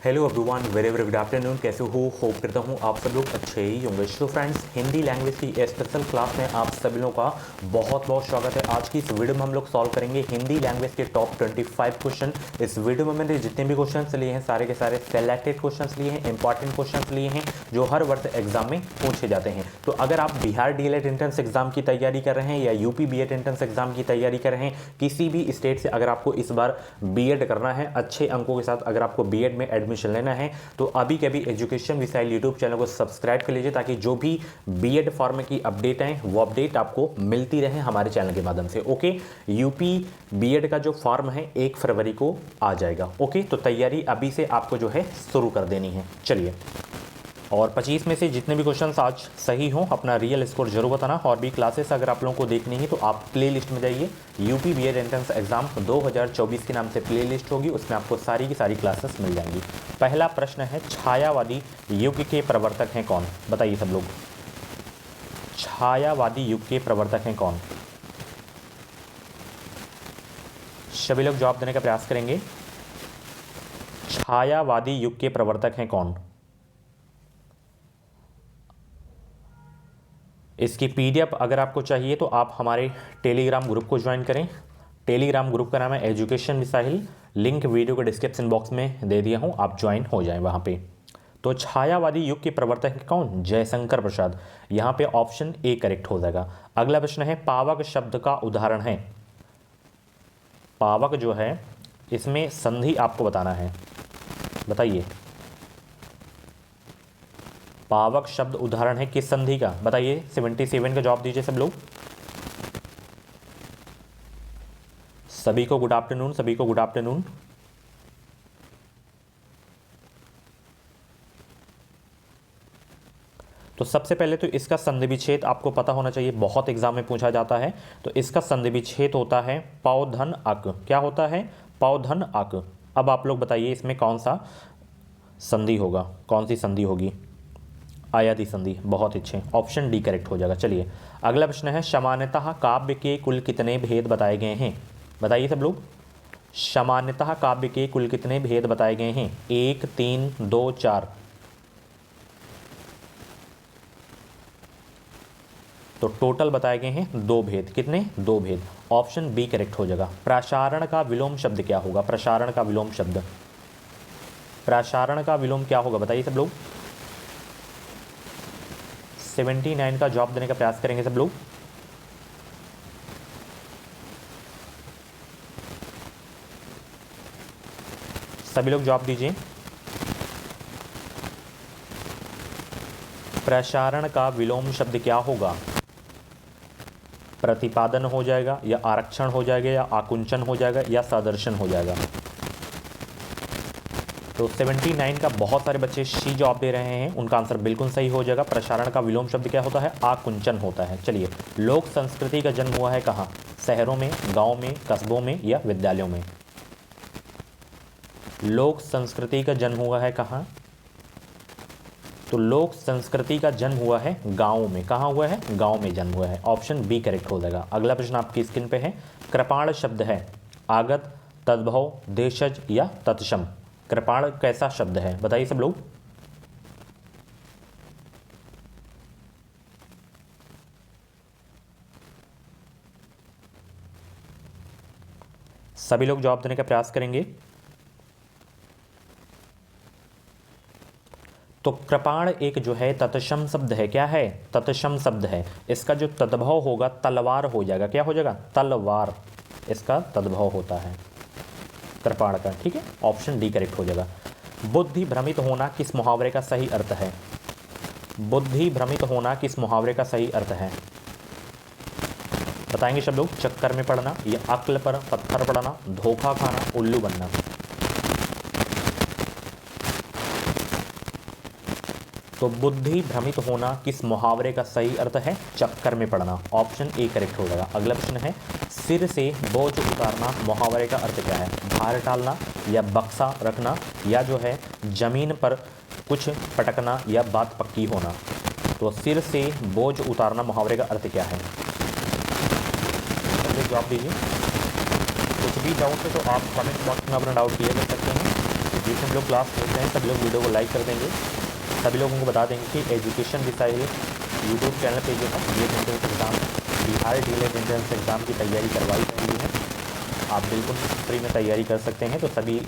Hello everyone, very very good afternoon. कैसे हो? Hope करता हूँ आप सब लोग अच्छे ही होंगे। तो फ्रेंड्स, हिंदी लैंग्वेज की स्पेशल क्लास में आप सभी लोगों का बहुत बहुत स्वागत है। आज की इस वीडियो में हम लोग सॉल्व करेंगे हिंदी लैंग्वेज के टॉप 25 क्वेश्चन। इस वीडियो में मैंने जितने भी क्वेश्चन लिए हैं सारे के सारे सेलेक्टेड क्वेश्चन लिए हैं, इंपॉर्टेंट क्वेश्चन लिए हैं जो हर वर्ष एग्जाम में पूछे जाते हैं। तो अगर आप बिहार डीएलएड एंट्रेंस एग्जाम की तैयारी कर रहे हैं या यूपी बीएड एंट्रेंस एग्जाम की तैयारी कर रहे हैं, किसी भी स्टेट से अगर आपको इस बार बीएड करना है अच्छे अंकों के साथ, अगर आपको बीएड में एडमिशन लेना है तो अभी के अभी एजुकेशन मिसाइल यूट्यूब चैनल को सब्सक्राइब कर लीजिए ताकि जो भी बीएड फॉर्म की अपडेट है वो अपडेट आपको मिलती रहे हमारे चैनल के माध्यम से। ओके, यूपी बीएड का जो फॉर्म है 1 फरवरी को आ जाएगा। ओके, तो तैयारी अभी से आपको जो है शुरू कर देनी है। चलिए, और 25 में से जितने भी क्वेश्चंस आज सही हों अपना रियल स्कोर जरूर बताना। और भी क्लासेस अगर आप लोगों को देखनी है तो आप प्ले लिस्ट में जाइए, यूपी बीएड एंट्रेंस एग्जाम 2024 के नाम से प्ले लिस्ट होगी, उसमें आपको सारी की सारी क्लासेस मिल जाएंगी। पहला प्रश्न है, छायावादी युग के प्रवर्तक हैं कौन? बताइए सब लोग, छायावादी युग के प्रवर्तक हैं कौन? सभी लोग जवाब देने का प्रयास करेंगे। छायावादी युग के प्रवर्तक हैं कौन? इसकी पीडीएफ अगर आपको चाहिए तो आप हमारे टेलीग्राम ग्रुप को ज्वाइन करें। टेलीग्राम ग्रुप का नाम है एजुकेशन मिसाइल, लिंक वीडियो के डिस्क्रिप्शन बॉक्स में दे दिया हूं, आप ज्वाइन हो जाएं वहां पे। तो छायावादी युग के प्रवर्तक कौन? जयशंकर प्रसाद। यहां पे ऑप्शन ए करेक्ट हो जाएगा। अगला प्रश्न है, पावक शब्द का उदाहरण है। पावक जो है इसमें संधि आपको बताना है, बताइए। पावक शब्द उदाहरण है किस संधि का? बताइए, 77 का जवाब दीजिए सब लोग। सभी को गुड आफ्टरनून, सभी को गुड आफ्टरनून। तो सबसे पहले तो इसका संधि विच्छेद आपको पता होना चाहिए, बहुत एग्जाम में पूछा जाता है। तो इसका संधि विच्छेद होता है पौधन अक। क्या होता है? पौधन अक। अब आप लोग बताइए इसमें कौन सा संधि होगा, कौन सी संधि होगी? आयाति संधि। बहुत अच्छे, ऑप्शन डी करेक्ट हो जाएगा। चलिए, अगला प्रश्न है, सामान्यतः काव्य के कुल कितने भेद बताए गए हैं? बताइए सब लोग, सामान्यतः काव्य के कुल कितने भेद बताए गए हैं? 1, 3, 2, 4। तो टोटल बताए गए हैं 2 भेद। कितने? 2 भेद। ऑप्शन बी करेक्ट हो जाएगा। प्रसारण का विलोम शब्द क्या होगा? प्रसारण का विलोम शब्द, प्रसारण का विलोम क्या होगा? बताइए सब लोग। 79 का जवाब देने का प्रयास करेंगे सब लोग। सभी लोग जवाब दीजिए। प्रसारण का विलोम शब्द क्या होगा? प्रतिपादन हो जाएगा, या आरक्षण हो जाएगा, या आकुंचन हो जाएगा, या सदर्शन हो जाएगा? तो 79 का बहुत सारे बच्चे सी जवाब दे रहे हैं, उनका आंसर बिल्कुल सही हो जाएगा। प्रसारण का विलोम शब्द क्या होता है? आकुंचन होता है। चलिए, लोक संस्कृति का जन्म हुआ है कहाँ? शहरों में, गांव में, कस्बों में, या विद्यालयों में? लोक संस्कृति का जन्म हुआ है कहाँ? तो लोक संस्कृति का जन्म हुआ है गाँव में। कहाँ हुआ है? गाँव में जन्म हुआ है। ऑप्शन बी करेक्ट हो जाएगा। अगला प्रश्न आपकी स्क्रीन पे है, कृपाण शब्द है आगत, तद्भव, देशज या तत्सम? कृपाण कैसा शब्द है? बताइए सब लोग। सभी लोग जवाब देने का प्रयास करेंगे। तो कृपाण एक जो है तत्सम शब्द है। क्या है? तत्सम शब्द है। इसका जो तद्भव होगा तलवार हो जाएगा। क्या हो जाएगा? तलवार इसका तद्भव होता है कृपाण का। ठीक है, ऑप्शन डी करेक्ट हो जाएगा। बुद्धि भ्रमित होना किस मुहावरे का सही अर्थ है? बुद्धि भ्रमित होना किस मुहावरे का सही अर्थ है? बताएंगे सब लोग। चक्कर में पड़ना, या अक्ल पर पत्थर पड़ना, धोखा खाना, उल्लू बनना? तो बुद्धि भ्रमित होना किस मुहावरे का सही अर्थ है? चक्कर में पड़ना। ऑप्शन ए करेक्ट हो जाएगा। अगला प्रश्न है, सिर से बोझ उतारना मुहावरे का अर्थ क्या है? भार टालना, या बक्सा रखना, या जो है जमीन पर कुछ पटकना, या बात पक्की होना? तो सिर से बोझ उतारना मुहावरे का अर्थ क्या है? जवाब दीजिए। कुछ भी डाउट है तो आप कमेंट बॉक्स में अपना डाउट क्लियर कर सकते हैं। जितने हम लोग क्लास देख रहे हैं सभी लोग वीडियो को लाइक कर देंगे। सभी लोगों को बता देंगे कि एजुकेशन डिसाइड यूट्यूब चैनल पे जो है ये entrance exam Bihar DElEd entrance exam की तैयारी करवाई जा रही है। आप बिल्कुल फ्री में तैयारी कर सकते हैं। तो सभी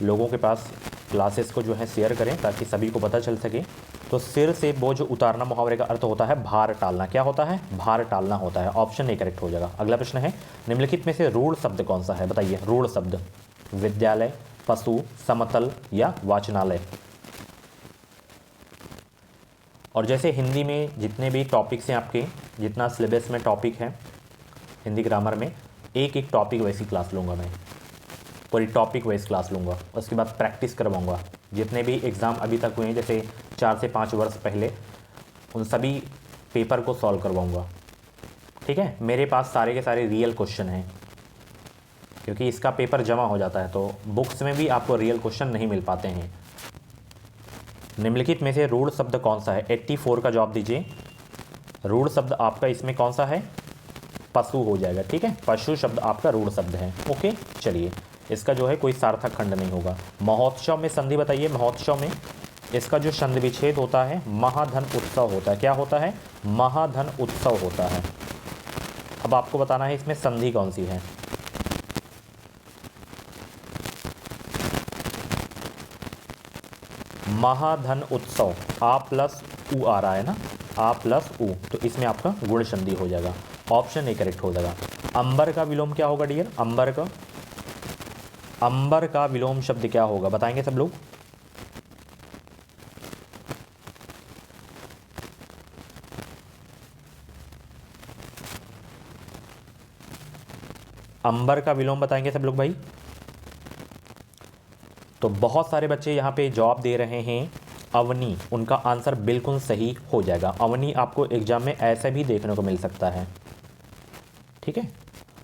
लोगों के पास क्लासेस को जो है शेयर करें ताकि सभी को पता चल सके। तो सिर से बोझ उतारना मुहावरे का अर्थ होता है भार टालना। क्या होता है? भार टालना होता है। ऑप्शन ए करेक्ट हो जाएगा। अगला प्रश्न है, निम्नलिखित में से रूढ़ शब्द कौन सा है? बताइए। रूढ़ शब्द विद्यालय, पशु, समतल या वाचनालय। और जैसे हिंदी में जितने भी टॉपिक्स हैं आपके, जितना सिलेबस में टॉपिक है हिंदी ग्रामर में, एक एक टॉपिक वैसी क्लास लूँगा मैं, पूरी टॉपिक वाइज क्लास लूँगा। उसके बाद प्रैक्टिस करवाऊँगा। जितने भी एग्ज़ाम अभी तक हुए हैं जैसे 4 से 5 वर्ष पहले, उन सभी पेपर को सॉल्व करवाऊँगा। ठीक है, मेरे पास सारे के सारे रियल क्वेश्चन हैं, क्योंकि इसका पेपर जमा हो जाता है तो बुक्स में भी आपको रियल क्वेश्चन नहीं मिल पाते हैं। निम्नलिखित में से रूढ़ शब्द कौन सा है? 84 का जवाब दीजिए। रूढ़ शब्द आपका इसमें कौन सा है? पशु हो जाएगा। ठीक है, पशु शब्द आपका रूढ़ शब्द है। ओके, चलिए, इसका जो है कोई सार्थक खंड नहीं होगा। महोत्सव में संधि बताइए। महोत्सव में इसका जो संधि विच्छेद होता है महाधन उत्सव होता है। क्या होता है? महाधन उत्सव होता है। अब आपको बताना है इसमें संधि कौन सी है। महाधन उत्सव, आ प्लस उ आ रहा है ना, आ प्लस उ, तो इसमें आपका गुण संधि हो जाएगा। ऑप्शन ए करेक्ट हो जाएगा। अंबर का विलोम क्या होगा डियर? अंबर का विलोम शब्द क्या होगा? बताएंगे सब लोग। अंबर का विलोम बताएंगे सब लोग भाई। तो बहुत सारे बच्चे यहाँ पे जवाब दे रहे हैं अवनी। उनका आंसर बिल्कुल सही हो जाएगा। अवनी आपको एग्जाम में ऐसे भी देखने को मिल सकता है। ठीक है,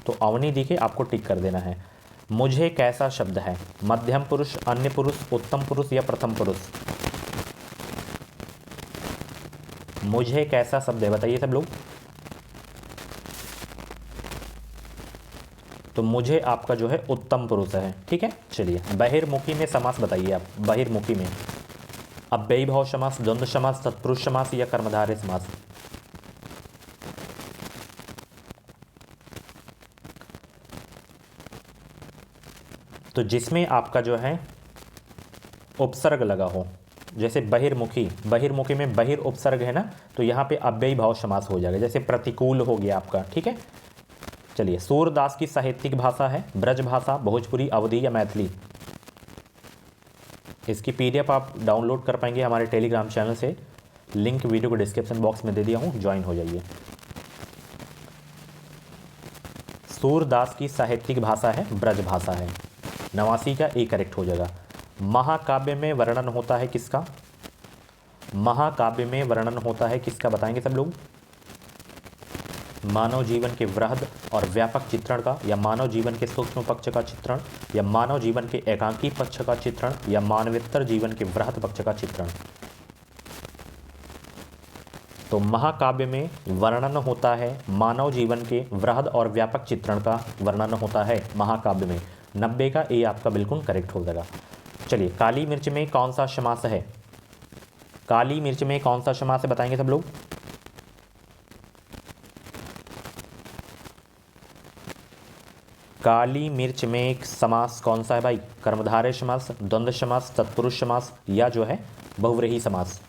तो अवनी दिखे आपको टिक कर देना है। मुझे कैसा शब्द है? मध्यम पुरुष, अन्य पुरुष, उत्तम पुरुष या प्रथम पुरुष? मुझे कैसा शब्द है बताइए सब लोग। तो मुझे आपका जो है उत्तम पुरुष है। ठीक है, चलिए, बहिर्मुखी में समास बताइए आप। बहिर्मुखी में अव्ययी भाव समास, द्वंद्व समास, तत्पुरुष समास या कर्मधारय समास? तो जिसमें आपका जो है उपसर्ग लगा हो, जैसे बहिर्मुखी, बहिर्मुखी में बहिर उपसर्ग है ना, तो यहाँ पे अव्ययी भाव समास हो जाएगा। जैसे प्रतिकूल हो गया आपका। ठीक है, चलिए, सूरदास की साहित्यिक भाषा है ब्रज भाषा, भोजपुरी, अवधी या मैथिली? इसकी पीडीएफ आप डाउनलोड कर पाएंगे हमारे टेलीग्राम चैनल से। लिंक वीडियो को डिस्क्रिप्शन बॉक्स में दे दिया हूँ, ज्वाइन हो जाइए। सूरदास की साहित्यिक भाषा है ब्रज भाषा है। 89 का ए करेक्ट हो जाएगा। महाकाव्य में वर्णन होता है किसका? महाकाव्य में वर्णन होता है किसका? बताएंगे सब लोग। मानव जीवन के वृहद और व्यापक चित्रण का, या मानव जीवन के सूक्ष्म पक्ष का चित्रण, या मानव जीवन के एकांकी पक्ष का चित्रण, या मानवेतर जीवन के वृहद पक्ष का चित्रण? तो महाकाव्य में वर्णन होता है मानव जीवन के वृहद और व्यापक चित्रण का वर्णन होता है महाकाव्य में। 90 का ए आपका बिल्कुल करेक्ट हो जाएगा। चलिए, काली मिर्च में कौन सा समास है? काली मिर्च में कौन सा समास है बताएंगे सब लोग। काली मिर्च में एक समास कौन सा है भाई? कर्मधारय समास, द्वंद्व समास, तत्पुरुष समास या जो है बहुव्रीहि समास?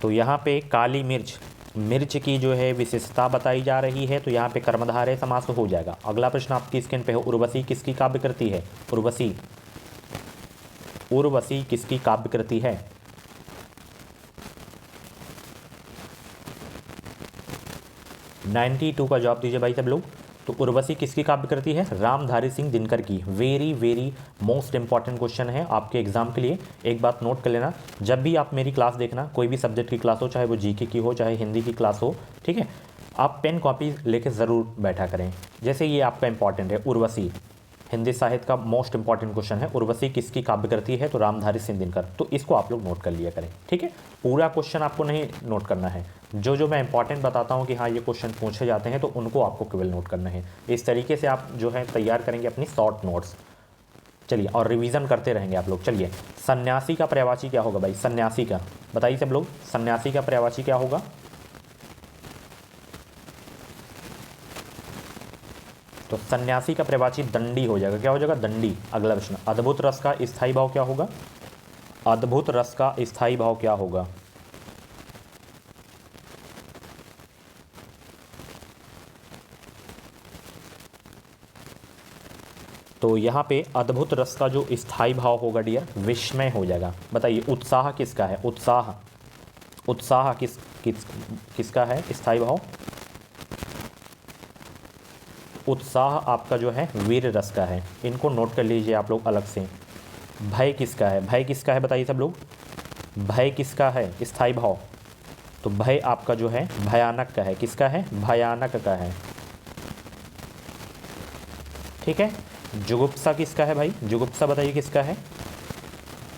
तो यहाँ पे काली मिर्च, मिर्च की जो है विशेषता बताई जा रही है, तो यहाँ पे कर्मधारय समास हो जाएगा। अगला प्रश्न आपकी स्क्रीन पे है, उर्वशी किसकी काव्य कृति है? उर्वशी, उर्वशी किसकी काव्य कृति है? नाइन्टी 92 का जवाब दीजिए भाई सब लोग। तो उर्वशी किसकी काव्य कृति है? रामधारी सिंह दिनकर की। Very very most important question है आपके एग्जाम के लिए। एक बात नोट कर लेना, जब भी आप मेरी क्लास देखना, कोई भी सब्जेक्ट की क्लास हो, चाहे वो जीके की हो, चाहे हिंदी की क्लास हो, ठीक है, आप पेन कॉपी लेके ज़रूर बैठा करें। जैसे ये आपका इंपॉर्टेंट है उर्वशी, हिंदी साहित्य का मोस्ट इंपॉर्टेंट क्वेश्चन है, उर्वशी किसकी काव्य कृति है, तो रामधारी सिंह दिनकर। तो इसको आप लोग नोट कर लिया करें, ठीक है। पूरा क्वेश्चन आपको नहीं नोट करना है, जो जो मैं इंपॉर्टेंट बताता हूँ कि हाँ ये क्वेश्चन पूछे जाते हैं तो उनको आपको केवल नोट करना है। इस तरीके से आप जो है तैयार करेंगे अपनी शॉर्ट नोट्स। चलिए, और रिवीजन करते रहेंगे आप लोग। चलिए, सन्यासी का पर्यायवाची क्या होगा भाई, सन्यासी का बताइए सब लोग, सन्यासी का पर्यायवाची क्या होगा। तो सन्यासी का पर्यायवाची दंडी हो जाएगा। क्या हो जाएगा, दंडी। अगला प्रश्न, अद्भुत रस का स्थायी भाव क्या होगा, अद्भुत रस का स्थायी भाव क्या होगा। तो यहाँ पे अद्भुत रस का जो स्थायी भाव होगा डियर, विस्मय हो जाएगा। बताइए, उत्साह किसका है, उत्साह, उत्साह किसका है स्थायी भाव, उत्साह आपका जो है वीर रस का है। इनको नोट कर लीजिए आप लोग अलग से। भय किसका है, भय किसका है बताइए सब लोग, भय किसका है स्थायी भाव, तो भय आपका जो है भयानक का है। किसका है, भयानक का है, ठीक है। जुगुप्सा किसका है भाई, जुगुप्सा बताइए किसका है,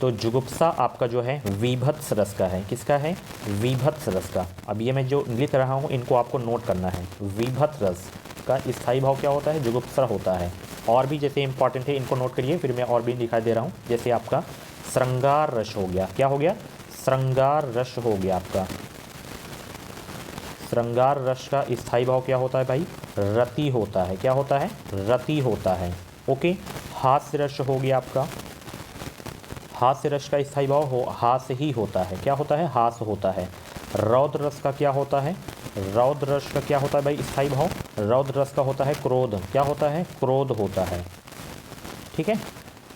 तो जुगुप्सा आपका जो है विभत्स रस का है। किसका है, विभत्स रस का। अब ये मैं जो लिख रहा हूँ इनको आपको नोट करना है। विभत्स रस का स्थायी भाव क्या होता है, जुगुप्सा होता है। और भी जैसे इंपॉर्टेंट है इनको नोट करिए, फिर मैं और भी दिखाई दे रहा हूँ। जैसे आपका श्रृंगार रस हो गया, क्या हो गया, श्रृंगार रस हो गया आपका। श्रृंगार रस का स्थायी भाव क्या होता है भाई, रति होता है। क्या होता है, रति होता है, ओके। हास्य रस हो गया आपका, हास्य रस का स्थायी भाव हो हास्य ही होता है। क्या होता है, हास्य होता है। रौद्र रस का क्या होता है, रौद्र रस का क्या होता है भाई स्थायी भाव, रौद्र रस का होता है क्रोध। क्या होता है, क्रोध होता है, ठीक है।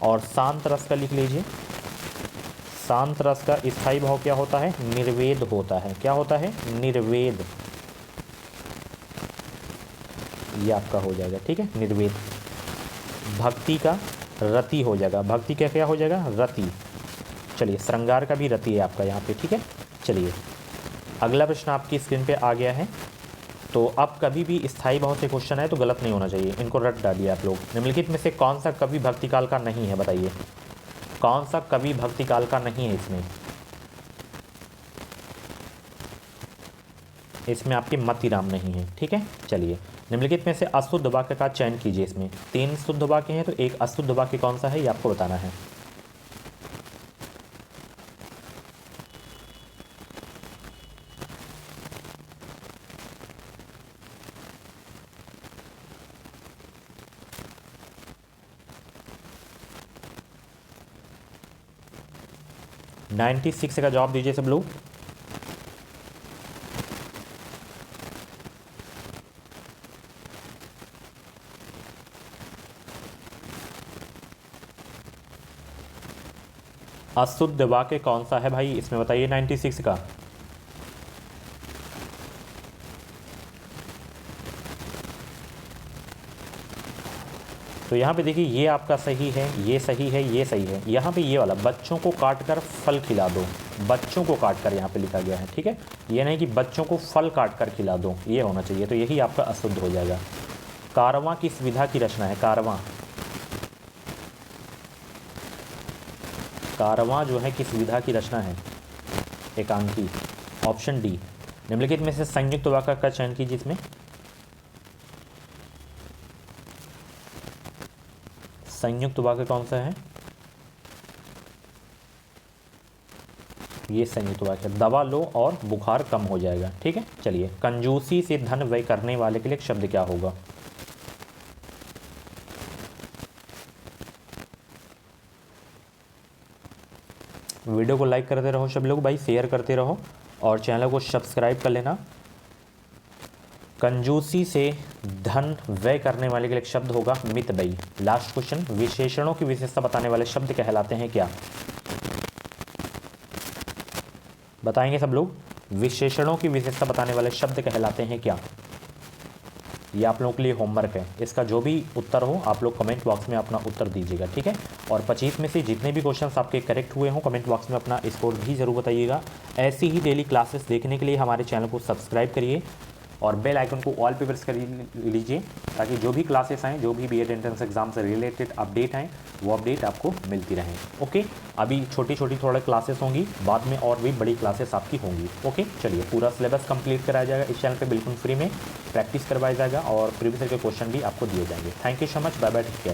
और शांत रस का लिख लीजिए, शांत रस का स्थायी भाव क्या होता है, निर्वेद होता है। क्या होता है, निर्वेद, ये आपका हो जाएगा, ठीक है, निर्वेद। भक्ति का रति हो जाएगा, भक्ति का क्या हो जाएगा, रति। चलिए, श्रृंगार का भी रति है आपका यहाँ पे, ठीक है। चलिए, अगला प्रश्न आपकी स्क्रीन पे आ गया है। तो अब कभी भी स्थायी भाव से क्वेश्चन है तो गलत नहीं होना चाहिए, इनको रट डालिए आप लोग। निम्नलिखित में से कौन सा कवि भक्तिकाल का नहीं है, बताइए कौन सा कवि भक्तिकाल का नहीं है। इसमें आपके मतीराम नहीं है, ठीक है। चलिए, निम्नलिखित में से अशुद्ध वाक्य का चयन कीजिए। इसमें 3 शुद्ध वाक्य हैं, तो एक अशुद्ध वाक्य कौन सा है ये आपको बताना है। नाइन्टी 96 का जवाब दीजिए सब लोग। अशुद्ध वाक्य कौन सा है भाई इसमें बताइए 96 का। तो यहाँ पे देखिए, ये आपका सही है, ये सही है, ये सही है। यहाँ पे ये वाला, बच्चों को काट कर फल खिला दो, बच्चों को काट कर यहाँ पे लिखा गया है, ठीक है। ये नहीं कि बच्चों को फल काट कर खिला दो, ये होना चाहिए। तो यही आपका अशुद्ध हो जाएगा। कारवां किस विधा की रचना है, कारवां, कारवां जो है किस विधा की रचना है, एकांकी। Option D. निम्नलिखित में से संयुक्त वाक्य का चयन कीजिए। इसमें संयुक्त वाक्य कौन सा है, ये संयुक्त वाक्य, दवा लो और बुखार कम हो जाएगा, ठीक है। चलिए, कंजूसी से धन व्यय करने वाले के लिए शब्द क्या होगा। वीडियो को लाइक करते रहो सब लोग भाई, शेयर करते रहो और चैनल को सब्सक्राइब कर लेना। कंजूसी से धन व्यय करने वाले के लिए शब्द होगा मितव्ययी। लास्ट क्वेश्चन, विशेषणों की विशेषता बताने वाले शब्द कहलाते हैं क्या, बताएंगे सब लोग। विशेषणों की विशेषता बताने वाले शब्द कहलाते हैं क्या। ये आप लोगों के लिए होमवर्क है, इसका जो भी उत्तर हो आप लोग कमेंट बॉक्स में अपना उत्तर दीजिएगा, ठीक है। और 25 में से जितने भी क्वेश्चंस आपके करेक्ट हुए हों कमेंट बॉक्स में अपना स्कोर भी जरूर बताइएगा। ऐसी ही डेली क्लासेस देखने के लिए हमारे चैनल को सब्सक्राइब करिए और बेल आइकन को ऑल पे प्रेस कर लीजिए ताकि जो भी क्लासेस आएँ, जो भी बीएड एंट्रेंस एग्जाम से रिलेटेड अपडेट आएँ वो अपडेट आपको मिलती रहें। ओके, अभी छोटी छोटी थोड़ी क्लासेस होंगी, बाद में और भी बड़ी क्लासेस आपकी होंगी। ओके, चलिए पूरा सिलेबस कंप्लीट कराया जाएगा इस चैनल पे, बिल्कुल फ्री में प्रैक्टिस करवाया जाएगा और प्रीवियस ईयर के क्वेश्चन भी आपको दिए जाएंगे। Thank you so much, bye bye, take care.